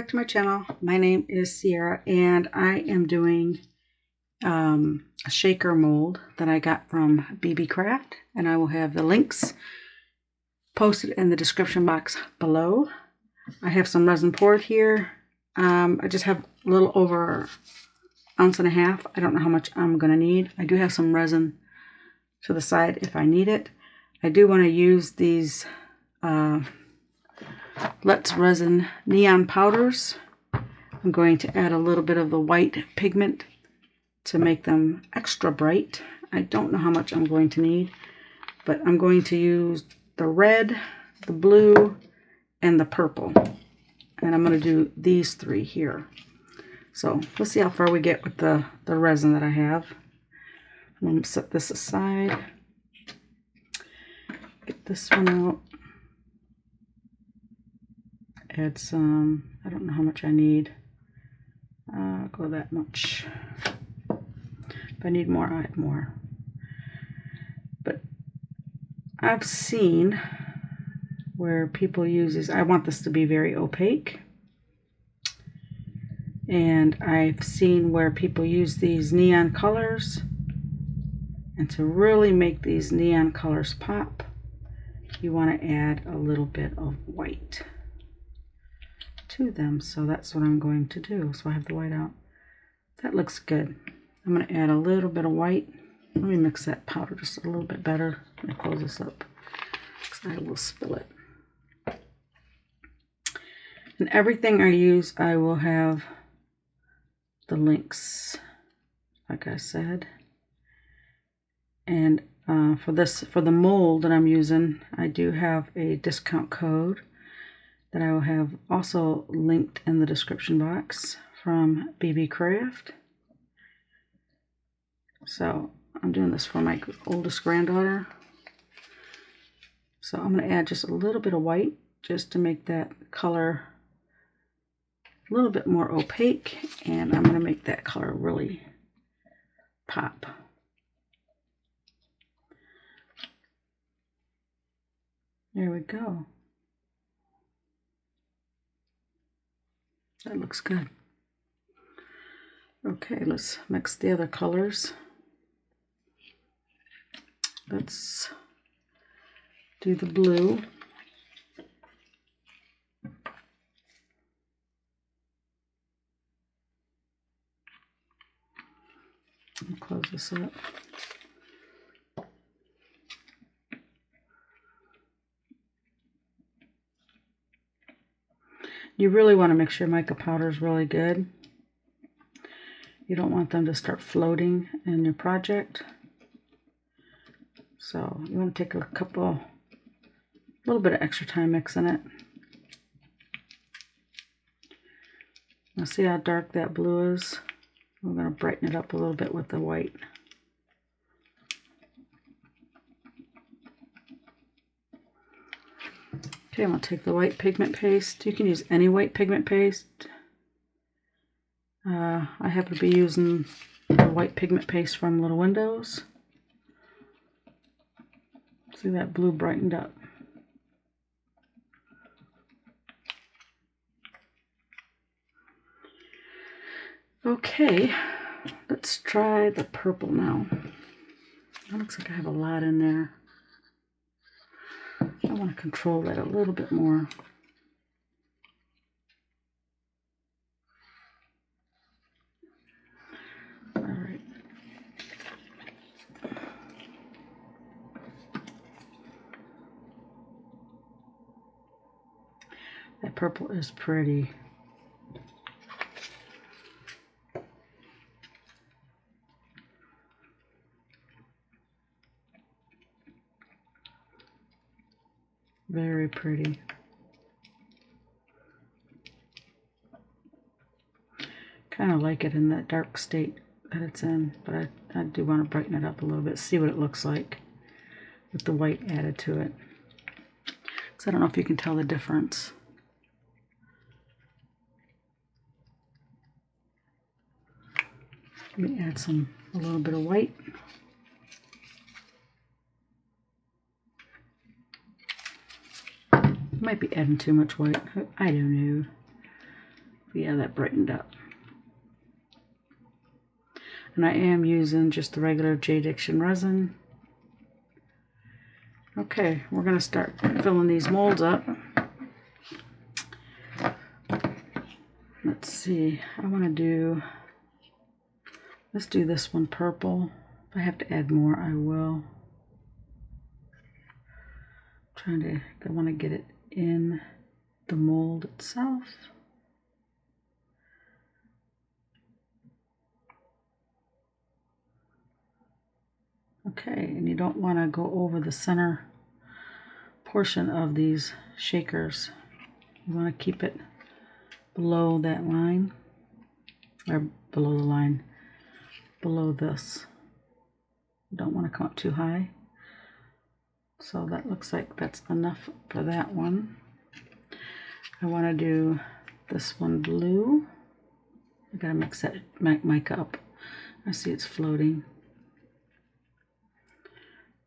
to my channel. My name is Sierra and I am doing a shaker mold that I got from BeeBeeCraft, and I will have the links posted in the description box below. I have some resin poured here. I just have a little over 1.5 ounces. I don't know how much I'm going to need. I do have some resin to the side if I need it. I do want to use these Let's Resin neon powders. I'm going to add a little bit of the white pigment to make them extra bright. I don't know how much I'm going to need, but I'm going to use the red, the blue, and the purple. And I'm going to do these 3 here. So let's see how far we get with the resin that I have. I'm going to set this aside. Get this one out. Add some, I don't know how much I need. I'll go that much. If I need more, I'll add more. But I've seen where people use these. I want this to be very opaque. And I've seen where people use these neon colors. And to really make these neon colors pop, you want to add a little bit of white to them. So that's what I'm going to do. So I have the white out. That looks good. I'm going to add a little bit of white. Let me mix that powder just a little bit better. Let me close this up because I will spill it. And everything I use, I will have the links, like I said. And for the mold that I'm using, I do have a discount code that I will have also linked in the description box from BeeBeeCraft. So I'm doing this for my oldest granddaughter. So I'm going to add just a little bit of white just to make that color a little bit more opaque, and I'm going to make that color really pop. There we go. That looks good. Okay, let's mix the other colors. Let's do the blue. I'll close this up. You really want to make sure mica powder is really good. You don't want them to start floating in your project. So you want to take a little bit of extra time mixing it. Now see how dark that blue is? I'm going to brighten it up a little bit with the white. Okay, I'm going to take the white pigment paste. You can use any white pigment paste. I happen to be using the white pigment paste from Little Windows. See that blue brightened up. Okay, let's try the purple now. It looks like I have a lot in there. I want to control that a little bit more. All right. That purple is pretty. Very pretty. Kind of like it in that dark state that it's in, but I do want to brighten it up a little bit, see what it looks like with the white added to it. So I don't know if you can tell the difference. Let me add a little bit of white. Might be adding too much white. I don't know. Yeah, that brightened up. And I am using just the regular J. Diction resin. Okay, we're going to start filling these molds up. Let's see, I want to do, let's do this one purple. If I have to add more, I will. I want to get it in the mold itself. Okay, and you don't want to go over the center portion of these shakers. You want to keep it below that line, or below the line, below this. You don't want to come up too high. So that looks like that's enough for that one. I want to do this one blue. I gotta mix that mic up. I see it's floating.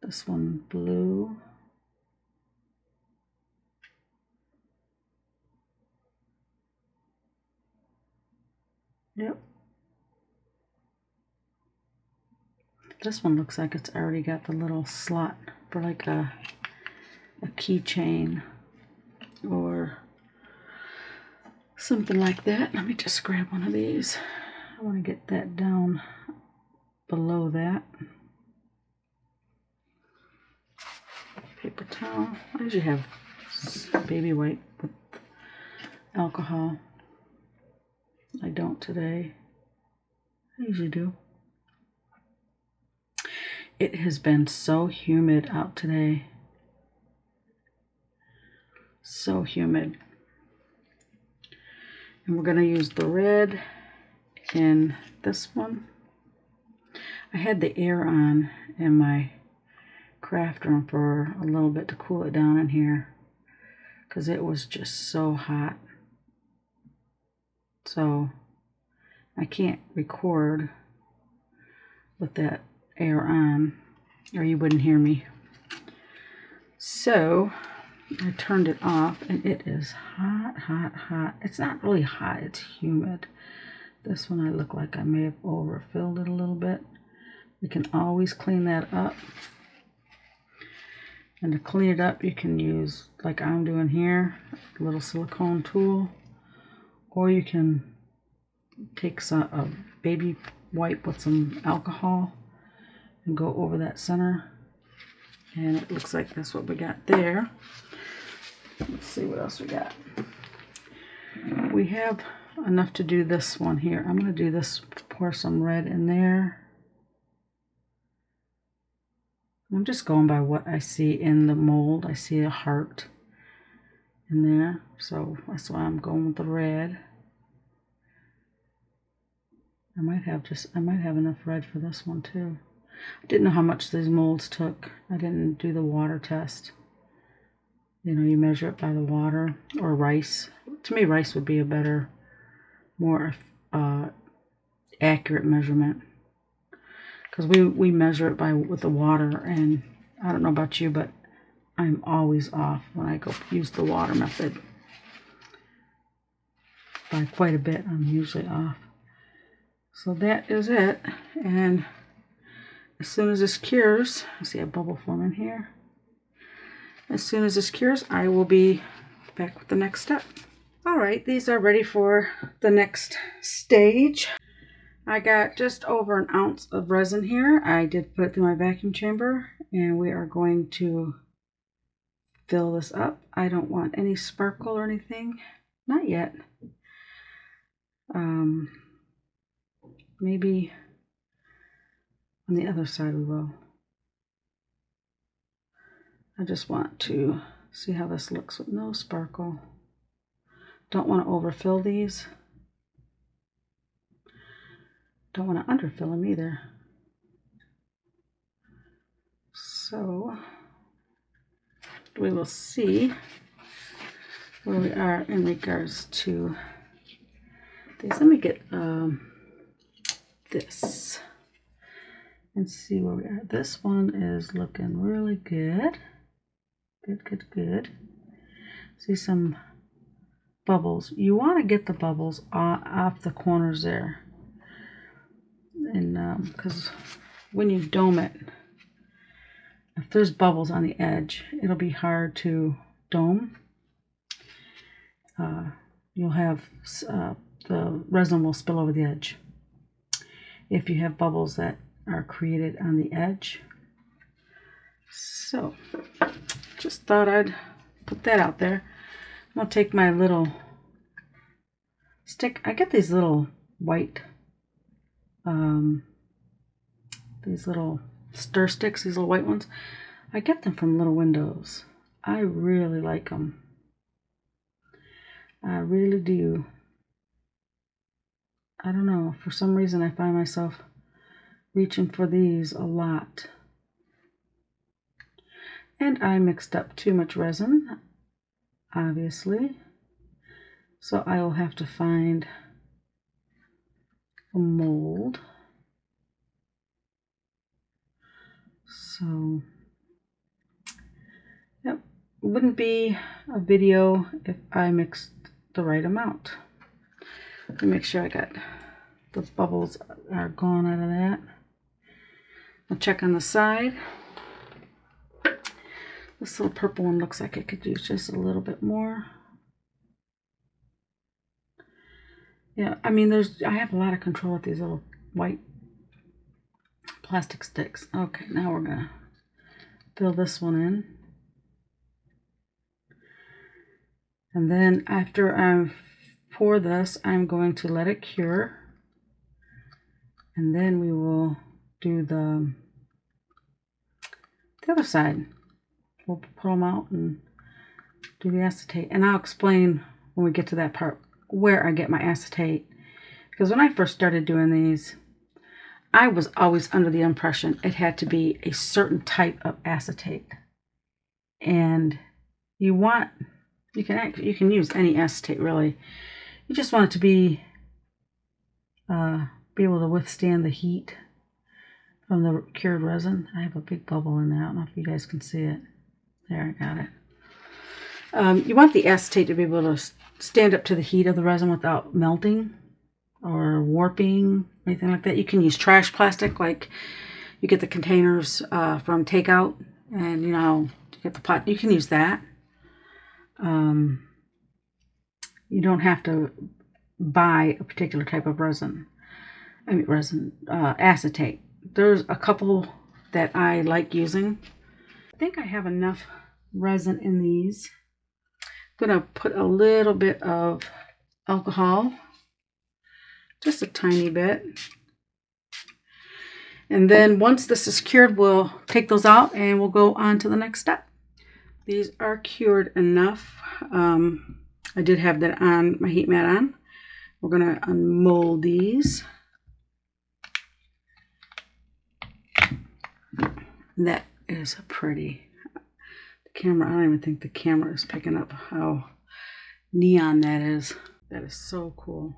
This one blue. Yep. This one looks like it's already got the little slot for like a keychain or something like that. Let me just grab one of these. I want to get that down below that. Paper towel. I usually have baby wipe with alcohol. I don't today. I usually do. It has been so humid out today. So humid. And we're going to use the red in this one. I had the air on in my craft room for a little bit to cool it down in here because it was just so hot. So I can't record with that air on or you wouldn't hear me. So I turned it off and it is hot, hot, hot. It's not really hot, it's humid. This one I look like I may have overfilled it a little bit. You can always clean that up. And to clean it up, you can use, like I'm doing here, a little silicone tool. Or you can take a baby wipe with some alcohol and go over that center. And it looks like that's what we got there. Let's see what else we got. We have enough to do this one here. I'm going to do this, pour some red in there. I'm just going by what I see in the mold. I see a heart in there, so that's why I'm going with the red. I might have enough red for this one too. I didn't know how much these molds took. I didn't do the water test. You know, you measure it by the water, or rice. To me, rice would be a better, more accurate measurement. Because we measure it with the water, and I don't know about you, but I'm always off when I go use the water method. By quite a bit, I'm usually off. So that is it, and as soon as this cures, I see a bubble forming here. As soon as this cures, I will be back with the next step. All right, these are ready for the next stage. I got just over an ounce of resin here. I did put it through my vacuum chamber, and we are going to fill this up. I don't want any sparkle or anything, not yet. Maybe on the other side we will. I just want to see how this looks with no sparkle. Don't want to overfill these. Don't want to underfill them either. So we will see where we are in regards to these. Let me get this and see where we are. This one is looking really good. Good, good, good. See some bubbles. You want to get the bubbles off the corners there. And because when you dome it, if there's bubbles on the edge, it'll be hard to dome. You'll have the resin will spill over the edge if you have bubbles that are created on the edge. So just thought I'd put that out there. I'll take my little stick. I get these little white these little stir sticks, these little white ones. I get them from Little Windows. I really like them. I really do. I don't know, for some reason I find myself reaching for these a lot. And I mixed up too much resin, obviously. So I will have to find a mold. So, yep, it wouldn't be a video if I mixed the right amount. Let me make sure I got the bubbles are gone out of that. I'll check on the side. This little purple one looks like it could use just a little bit more. Yeah, I mean, I have a lot of control with these little white plastic sticks. Okay, now we're gonna fill this one in. And then after I pour this, I'm going to let it cure. And then we will do the other side. We'll pull them out and do the acetate. And I'll explain when we get to that part where I get my acetate. Because when I first started doing these, I was always under the impression it had to be a certain type of acetate. And you can use any acetate really. You just want it to be able to withstand the heat from the cured resin. I have a big bubble in there. I don't know if you guys can see it. There, I got it. You want the acetate to be able to stand up to the heat of the resin without melting or warping, anything like that. You can use trash plastic, like you get the containers from takeout, and you know, you get the pot. You can use that. You don't have to buy a particular type of resin. I mean acetate. There's a couple that I like using. I think I have enough resin in these. I'm going to put a little bit of alcohol, just a tiny bit. And then once this is cured, we'll take those out and we'll go on to the next step. These are cured enough. I did have that on, my heat mat on. We're going to unmold these. That is pretty. The camera, I don't even think the camera is picking up how neon that is. That is so cool.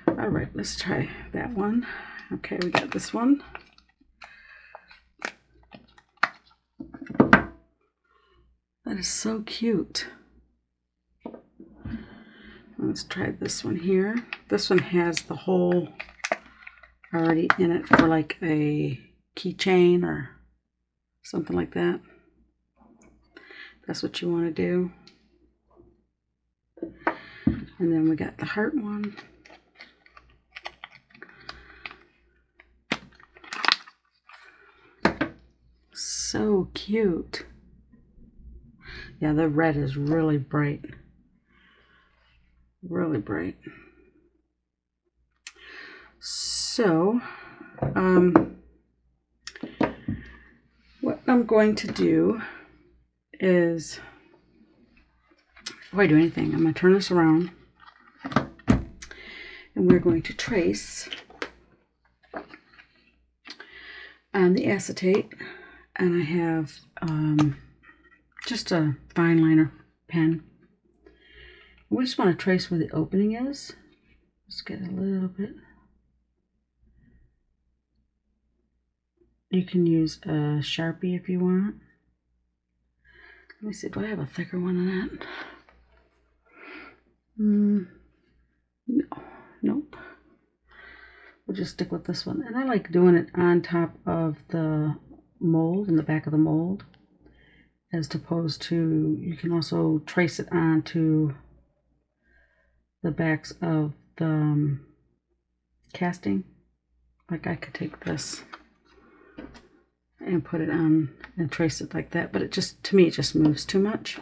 All right, let's try that one. Okay, we got this one. That is so cute. Let's try this one here. This one has the hole already in it for like a keychain or something like that. That's what you want to do. And then we got the heart one. So cute. Yeah, the red is really bright. Really bright. So, what I'm going to do is, before I do anything, I'm going to turn this around and we're going to trace on the acetate. And I have just a fine liner pen. We just want to trace where the opening is. Just get a little bit. You can use a Sharpie if you want. Let me see, do I have a thicker one than that? No, nope. We'll just stick with this one. And I like doing it on top of the mold, in the back of the mold, as opposed to, you can also trace it onto the backs of the casting. Like I could take this and put it on and trace it like that, but it just, to me, it just moves too much.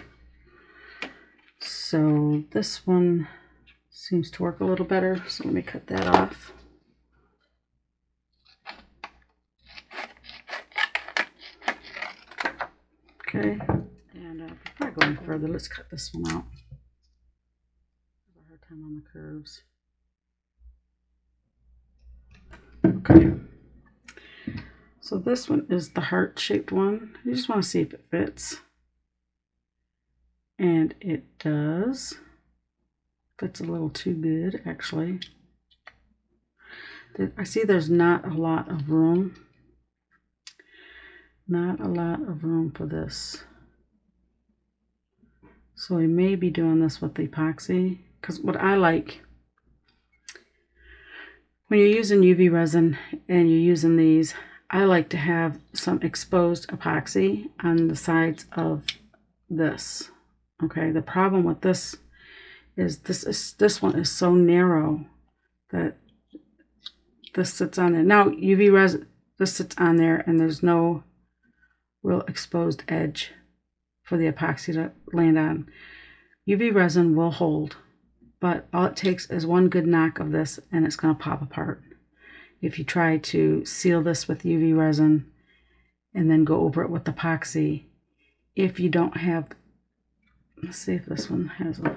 So this one seems to work a little better, so let me cut that off. Okay, and before I go any further, let's cut this one out. I have a hard time on the curves. Okay, so this one is the heart-shaped one. You just want to see if it fits. And it does. Fits a little too good, actually. I see there's not a lot of room. Not a lot of room for this. So we may be doing this with the epoxy, because what I like, when you're using UV resin and you're using these, I like to have some exposed epoxy on the sides of this. Okay, the problem with this is this one is so narrow that this sits on there. Now UV resin, this sits on there and there's no real exposed edge for the epoxy to land on. UV resin will hold, but all it takes is one good knock of this and it's going to pop apart. If you try to seal this with UV resin and then go over it with epoxy, if you don't have, let's see if this one has a,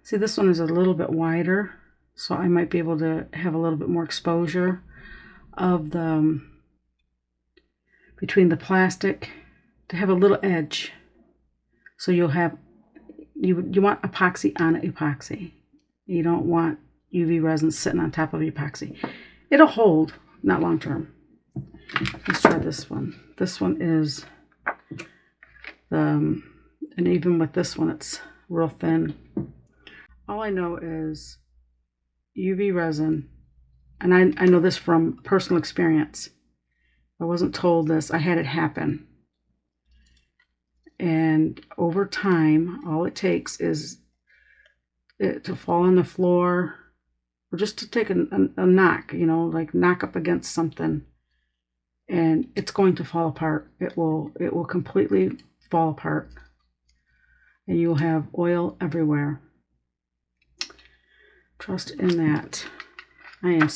see this one is a little bit wider, so I might be able to have a little bit more exposure of the, between the plastic, to have a little edge. So you'll have, you want epoxy on epoxy. You don't want UV resin sitting on top of epoxy. It'll hold, not long term. Let's try this one. This one is, and even with this one, it's real thin. All I know is UV resin, and I know this from personal experience. I wasn't told this, I had it happen. And over time, all it takes is it to fall on the floor, or just to take a knock, you know, like knock up against something, and it's going to fall apart. It will completely fall apart, and you will have oil everywhere. Trust in that. I am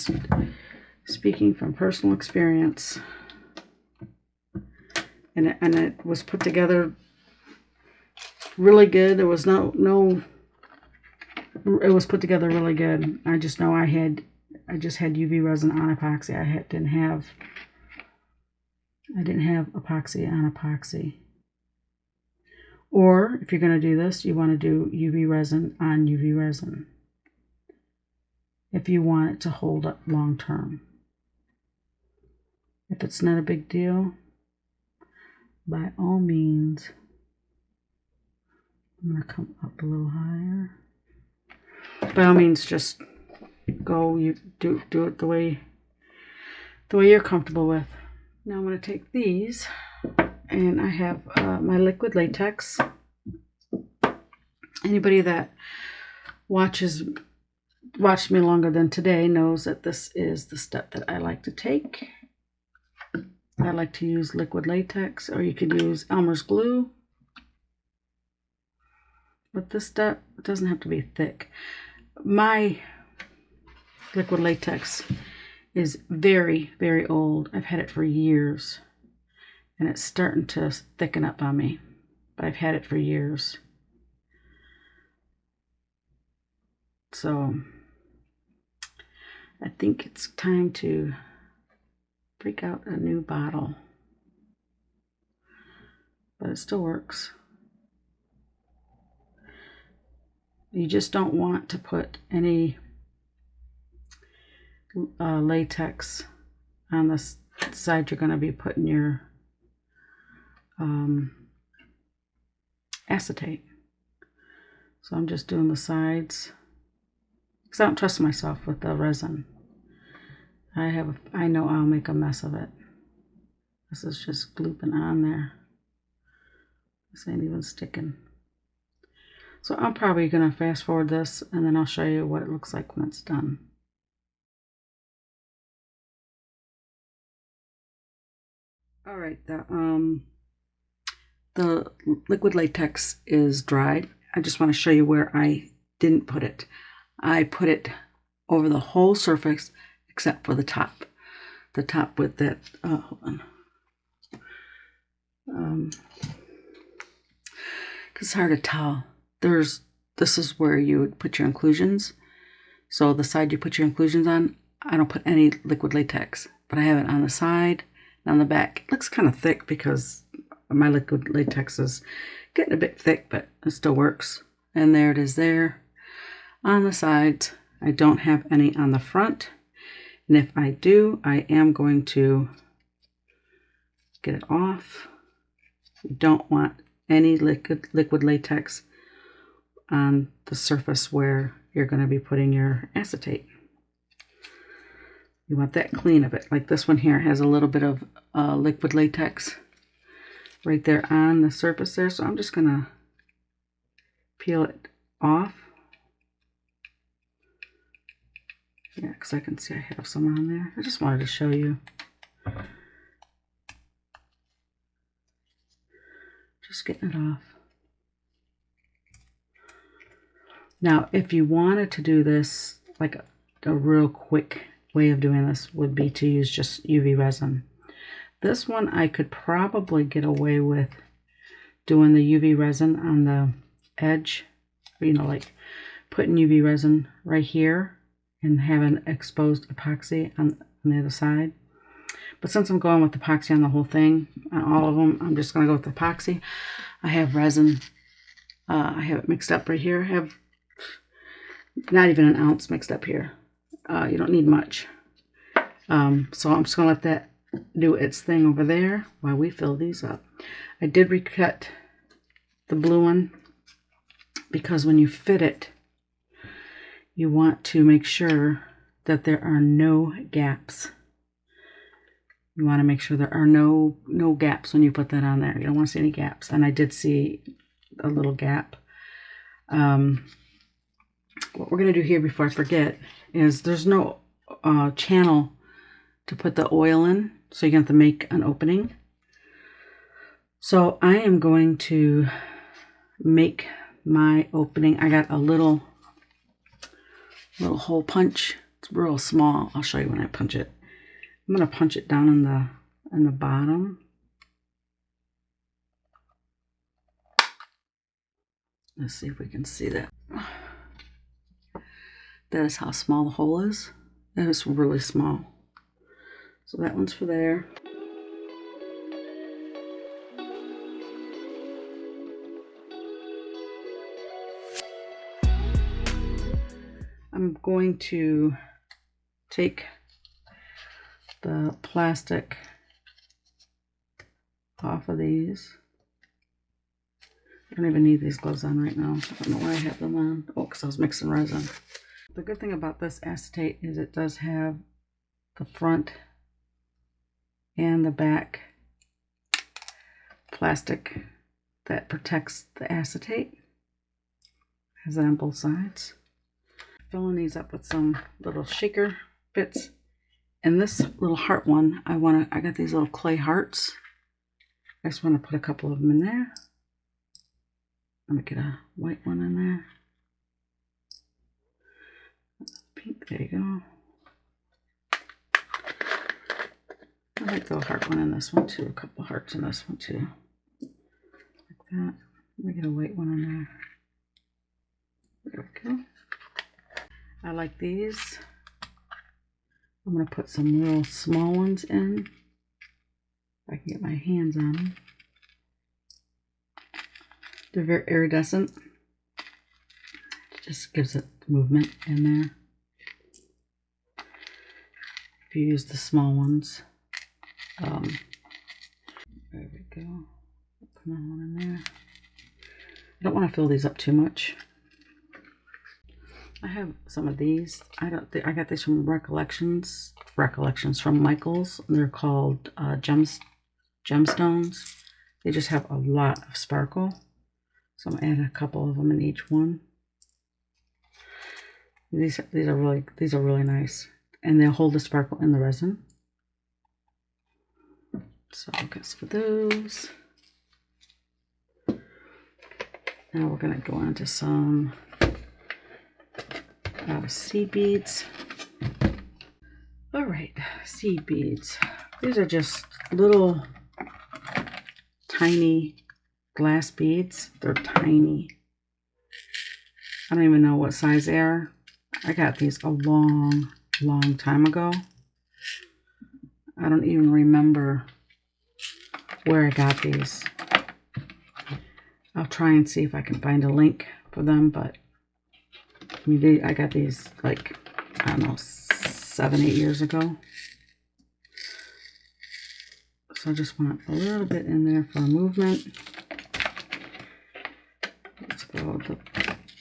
speaking from personal experience, and it was put together really good. There was no it was put together really good. I just know I just had UV resin on epoxy. I didn't have epoxy on epoxy. Or if you're going to do this, you want to do UV resin on UV resin, if you want it to hold up long term. If it's not a big deal, by all means, I'm going to come up a little higher. By all means, just go, you do it the way you're comfortable with. Now I'm going to take these, and I have my liquid latex. Anybody that watched me longer than today knows that this is the step that I like to take. I like to use liquid latex, or you could use Elmer's glue. But this step, it doesn't have to be thick. My liquid latex is very, very old. I've had it for years, and it's starting to thicken up on me, but I've had it for years. So I think it's time to break out a new bottle, but it still works. You just don't want to put any latex on the side you're going to be putting your acetate. So I'm just doing the sides because I don't trust myself with the resin. I know I'll make a mess of it. This is just glooping on there. This ain't even sticking. So I'm probably gonna fast forward this and then I'll show you what it looks like when it's done. All right, the liquid latex is dried. I just want to show you where I didn't put it. I put it over the whole surface except for the top. The top with that, hold on. It's hard to tell. This is where you would put your inclusions. So the side you put your inclusions on, I don't put any liquid latex, but I have it on the side and on the back. It looks kind of thick because my liquid latex is getting a bit thick, but it still works. And there it is there. On the sides, I don't have any on the front. And if I do, I am going to get it off. You don't want any liquid latex on the surface where you're going to be putting your acetate. You want that clean of it. Like this one here has a little bit of liquid latex right there on the surface there. So I'm just going to peel it off. Yeah, because I can see I have some on there. I just wanted to show you. Just getting it off. Now, if you wanted to do this, like a real quick way of doing this would be to use just UV resin. This one I could probably get away with doing the UV resin on the edge, you know, like putting UV resin right here and having exposed epoxy on the other side. But since I'm going with epoxy on the whole thing, on all of them, I'm just going to go with epoxy. I have resin. I have it mixed up right here. I have not even an ounce mixed up here. You don't need much. So I'm just going to let that do its thing over there while we fill these up. I did recut the blue one because when you fit it, you want to make sure that there are no gaps. You want to make sure there are no gaps when you put that on there. You don't want to see any gaps. And I did see a little gap. What we're going to do here before I forget is there's no channel to put the oil in. So you're going to have to make an opening. So I am going to make my opening. I got a little hole punch. It's real small. I'll show you when I punch it. I'm going to punch it down in the bottom. Let's see if we can see that. That is how small the hole is. That is really small. So that one's for there. I'm going to take the plastic off of these. I don't even need these gloves on right now. I don't know why I have them on. Oh, because I was mixing resin. The good thing about this acetate is it does have the front and the back plastic that protects the acetate. Has it on both sides. Filling these up with some little shaker bits. And this little heart one, I got these little clay hearts. I just want to put a couple of them in there. Let me get a white one in there. Pink, there you go. I like the heart one in this one too. A couple hearts in this one too. Like that. Let me get a white one in there. There we go. I like these. I'm going to put some real small ones in. If I can get my hands on them. They're very iridescent. It just gives it movement in there. If you use the small ones. There we go. Put that one in there. I don't want to fill these up too much I have some of these. I got these from recollections from Michael's. They're called gemstones. They just have a lot of sparkle. So I'm gonna add a couple of them in each one. These are really nice, and they'll hold the sparkle in the resin. So I guess for those. Now we're gonna go on to some seed beads. All right, seed beads. These are just little tiny glass beads. They're tiny. I don't even know what size they are. I got these a long time ago. I don't even remember where I got these. I'll try and see if I can find a link for them, but I mean, I got these like, I don't know, 7, 8 years ago. So I just want a little bit in there for movement. Let's go with the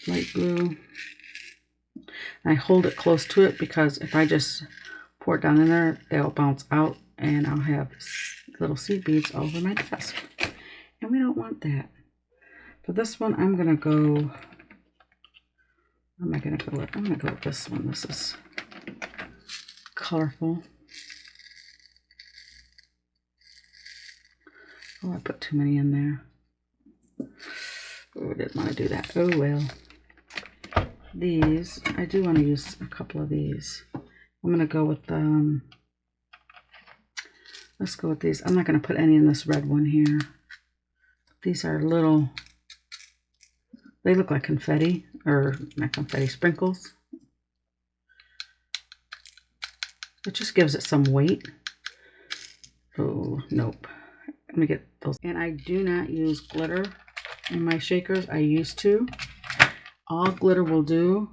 light blue. I hold it close to it because if I just pour it down in there, they'll bounce out and I'll have little seed beads all over my desk. And we don't want that. For this one, I'm going to go, what am I going to go with? I'm going to go with this one. This is colorful. Oh, I put too many in there. Oh, I didn't want to do that. Oh, well. These, I do want to use a couple of these. I'm going to go with, let's go with these. I'm not going to put any in this red one here. These are little, they look like confetti, or not confetti, sprinkles. It just gives it some weight. Oh, nope. Let me get those. And I do not use glitter in my shakers. I used to. All glitter will do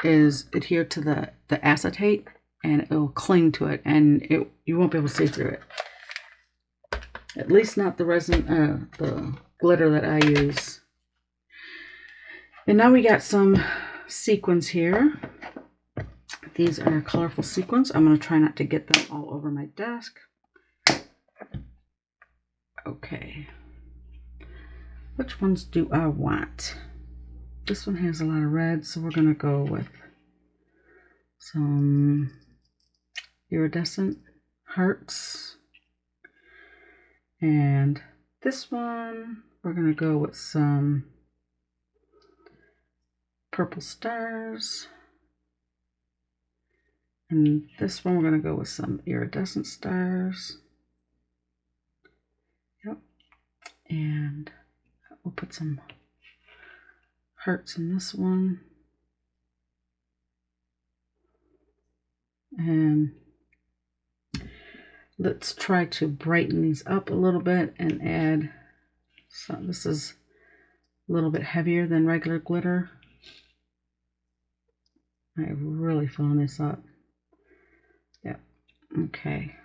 is adhere to the acetate, and it will cling to it, and you won't be able to see through it. At least not the resin, the glitter that I use. And now we got some sequins here. These are colorful sequins. I'm going to try not to get them all over my desk. Okay. Which ones do I want? This one has a lot of red, so we're going to go with some iridescent hearts. And this one, we're going to go with some purple stars. And this one, we're going to go with some iridescent stars. Yep. And we'll put some hearts in this one. And let's try to brighten these up a little bit and add some. This is a little bit heavier than regular glitter. I've really filling this up. Yep. Okay.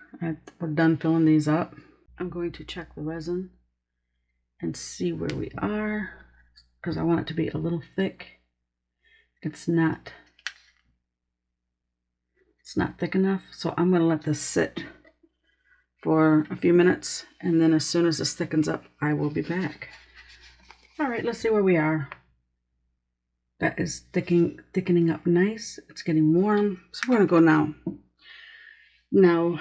We're done filling these up. I'm going to check the resin and see where we are, because I want it to be a little thick. It's not thick enough, so I'm going to let this sit for a few minutes, and then as soon as this thickens up, I will be back. All right, let's see where we are. That is thickening up nice. It's getting warm, so we're going to go now. Now,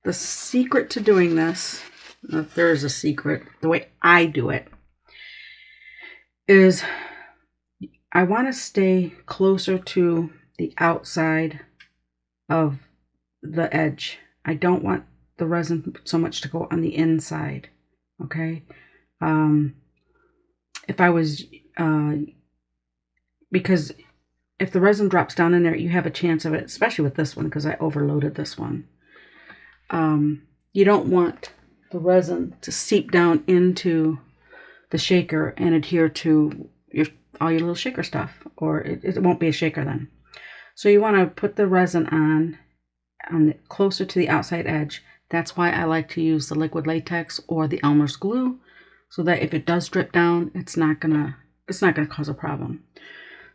the secret to doing this, if there is a secret, the way I do it, is I want to stay closer to the outside of the edge. I don't want the resin so much to go on the inside, okay? If I was, because if the resin drops down in there, you have a chance of it, especially with this one, because I overloaded this one. You don't want the resin to seep down into the shaker and adhere to all your little shaker stuff, or it won't be a shaker then. So you want to put the resin on closer to the outside edge. That's why I like to use the liquid latex or the Elmer's glue, so that if it does drip down, it's not gonna cause a problem.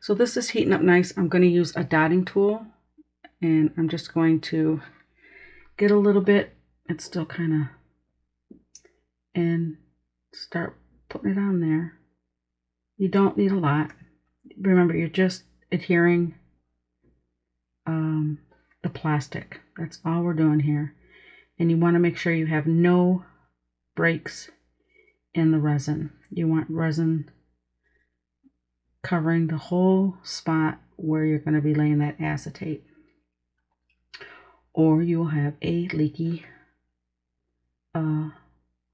So this is heating up nice. I'm going to use a dotting tool, and I'm just going to get a little bit. It's still kind of, and start putting it on there. You don't need a lot. Remember, you're just adhering the plastic. That's all we're doing here. And you want to make sure you have no breaks in the resin. You want resin covering the whole spot where you're going to be laying that acetate, or you'll have a leaky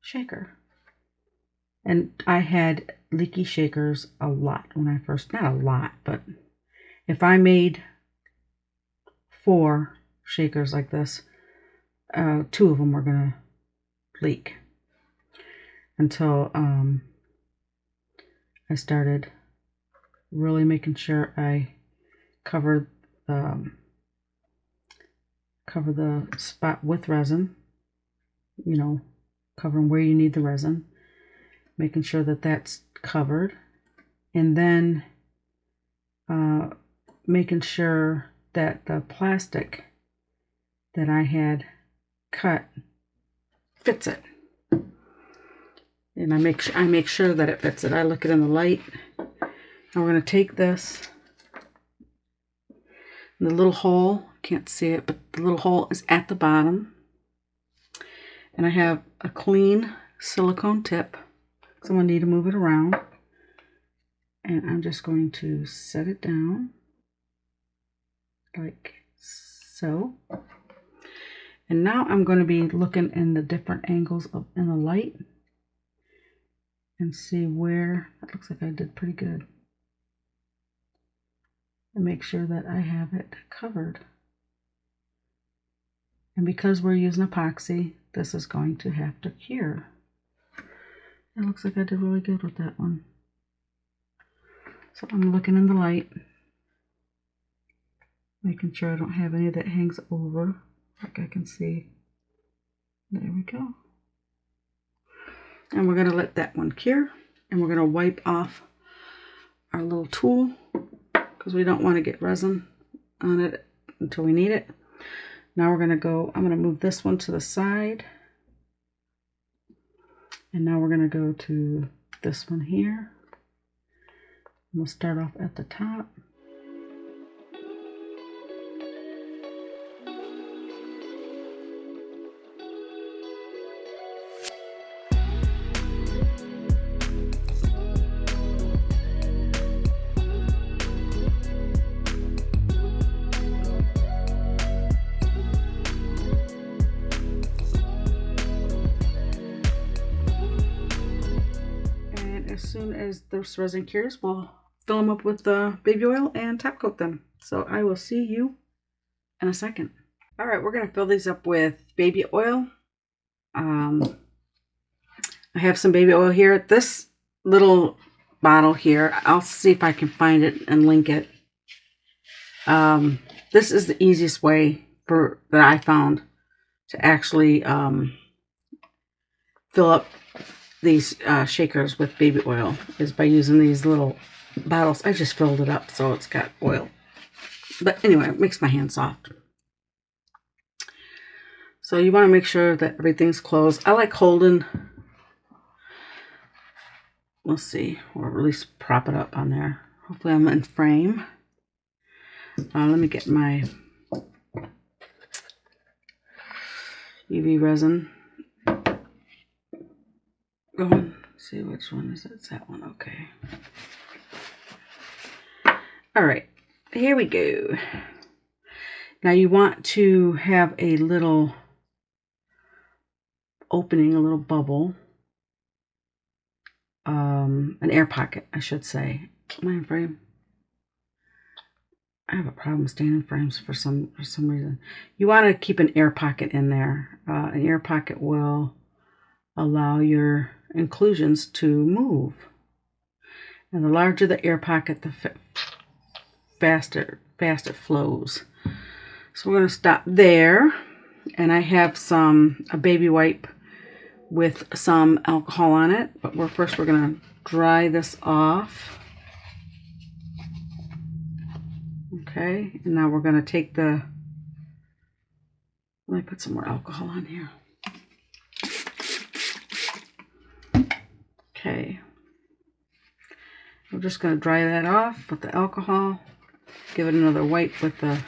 shaker. And I had leaky shakers a lot when I first, not a lot, but if I made 4 shakers like this, 2 of them were gonna leak, until I started really making sure I covered the spot with resin, you know, covering where you need the resin, making sure that that's covered, and then making sure that the plastic that I had cut fits it. And I make sure that it fits it. I look it in the light. And we're going to take this, and the little hole, can't see it, but the little hole is at the bottom. And I have a clean silicone tip, so I'm going to need to move it around. And I'm just going to set it down like so. And now I'm going to be looking in the different angles in the light and see where, that looks like I did pretty good. And make sure that I have it covered. And because we're using epoxy, this is going to have to cure. It looks like I did really good with that one. So I'm looking in the light, making sure I don't have any that hangs over, like I can see. There we go. And we're going to let that one cure, and we're going to wipe off our little tool, because we don't want to get resin on it until we need it. Now we're going to go, I'm going to move this one to the side. And now we're going to go to this one here. We'll start off at the top. As soon as those resin cures, we'll fill them up with baby oil and top coat them. So I will see you in a second. All right, we're going to fill these up with baby oil. I have some baby oil here. This little bottle here, I'll see if I can find it and link it. This is the easiest way that I found to actually fill up these shakers with baby oil, is by using these little bottles. I just filled it up so it's got oil. But anyway, it makes my hand soft. So you want to make sure that everything's closed. I like holding, let's see, or at least prop it up on there. Hopefully I'm in frame. Let me get my UV resin going. See which one is it? It's that one. Okay. All right, here we go. Now you want to have a little opening, a little bubble, an air pocket, I should say. Am I in frame? I have a problem staying in frames for some reason. You want to keep an air pocket in there. An air pocket will allow your inclusions to move. And the larger the air pocket, the faster it flows. So we're going to stop there. And I have a baby wipe with some alcohol on it. But first we're going to dry this off. Okay, and now we're going to take the, let me put some more alcohol on here. Okay, we're just going to dry that off with the alcohol. Give it another wipe with the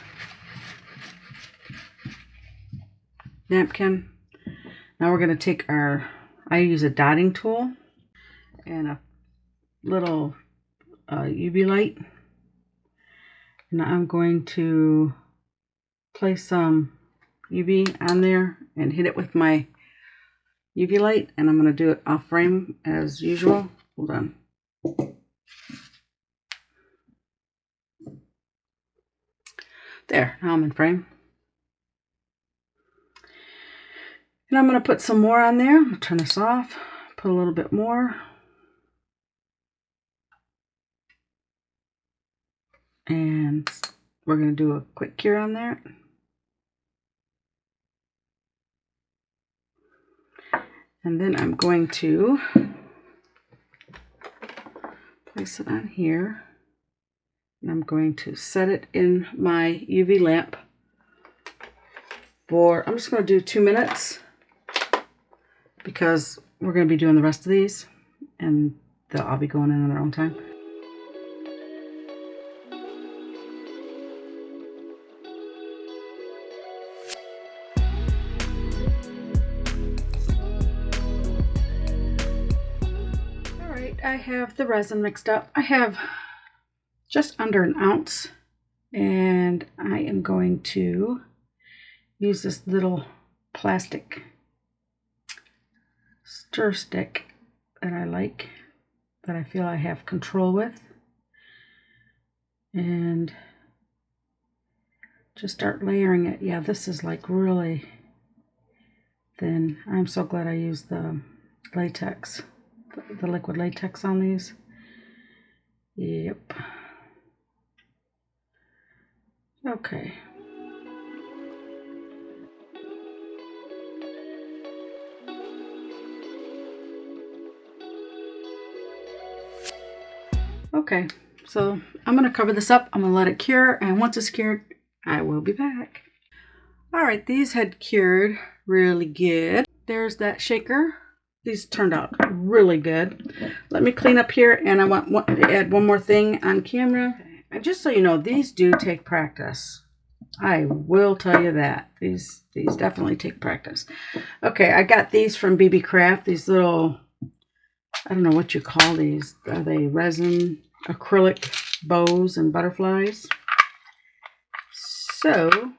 napkin. Now we're going to take our, I use a dotting tool and a little UV light. And I'm going to place some UV on there and hit it with my UV light. And I'm going to do it off frame as usual. Hold on. There, now I'm in frame. And I'm going to put some more on there. I'm going to turn this off, put a little bit more. And we're going to do a quick cure on there. And then I'm going to place it on here. And I'm going to set it in my UV lamp for, I'm just going to do 2 minutes because we're going to be doing the rest of these and they'll all be going in on their own time. I have the resin mixed up. I have just under an ounce, and I am going to use this little plastic stir stick that I like, that I feel I have control with, and just start layering it. Yeah, this is like really thin. I'm so glad I used the latex. The liquid latex on these. Yep. Okay. Okay, so I'm going to cover this up. I'm going to let it cure, and once it's cured, I will be back. Alright, these had cured really good. There's that shaker. These turned out really good. Let me clean up here, and I want to add one more thing on camera. And just so you know, these do take practice. I will tell you that. These definitely take practice. Okay, I got these from BeeBeeCraft. These little, I don't know what you call these. Are they resin acrylic bows and butterflies? So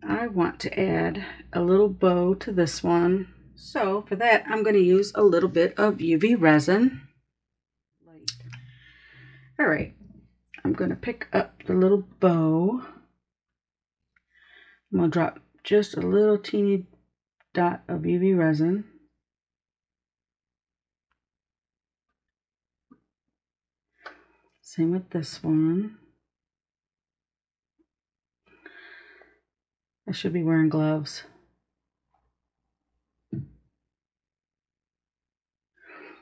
I want to add a little bow to this one. So for that, I'm going to use a little bit of UV resin. All right, I'm going to pick up the little bow. I'm going to drop just a little teeny dot of UV resin. Same with this one. I should be wearing gloves.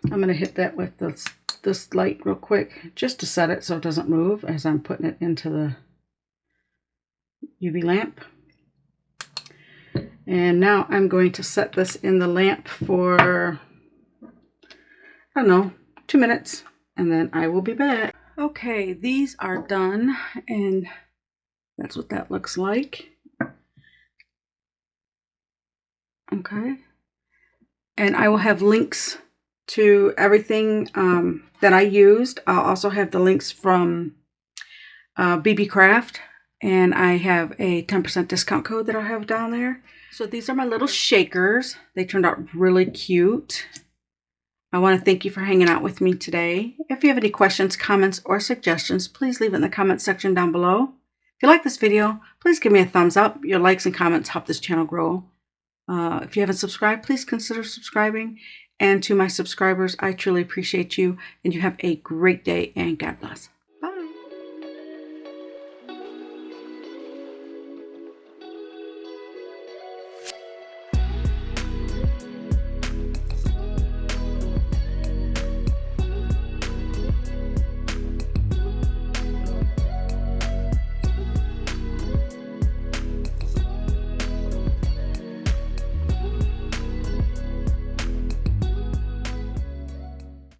I'm going to hit that with this light real quick just to set it so it doesn't move as I'm putting it into the UV lamp. And now I'm going to set this in the lamp for, I don't know, 2 minutes, and then I will be back. Okay, these are done, and that's what that looks like. Okay, and I will have links to everything that I used. I'll also have the links from BeeBeeCraft, and I have a 10% discount code that I'll have down there. So these are my little shakers. They turned out really cute. I want to thank you for hanging out with me today. If you have any questions, comments, or suggestions, please leave it in the comment section down below. If you like this video, please give me a thumbs up. Your likes and comments help this channel grow. If you haven't subscribed, please consider subscribing. And to my subscribers, I truly appreciate you. And you have a great day, and God bless.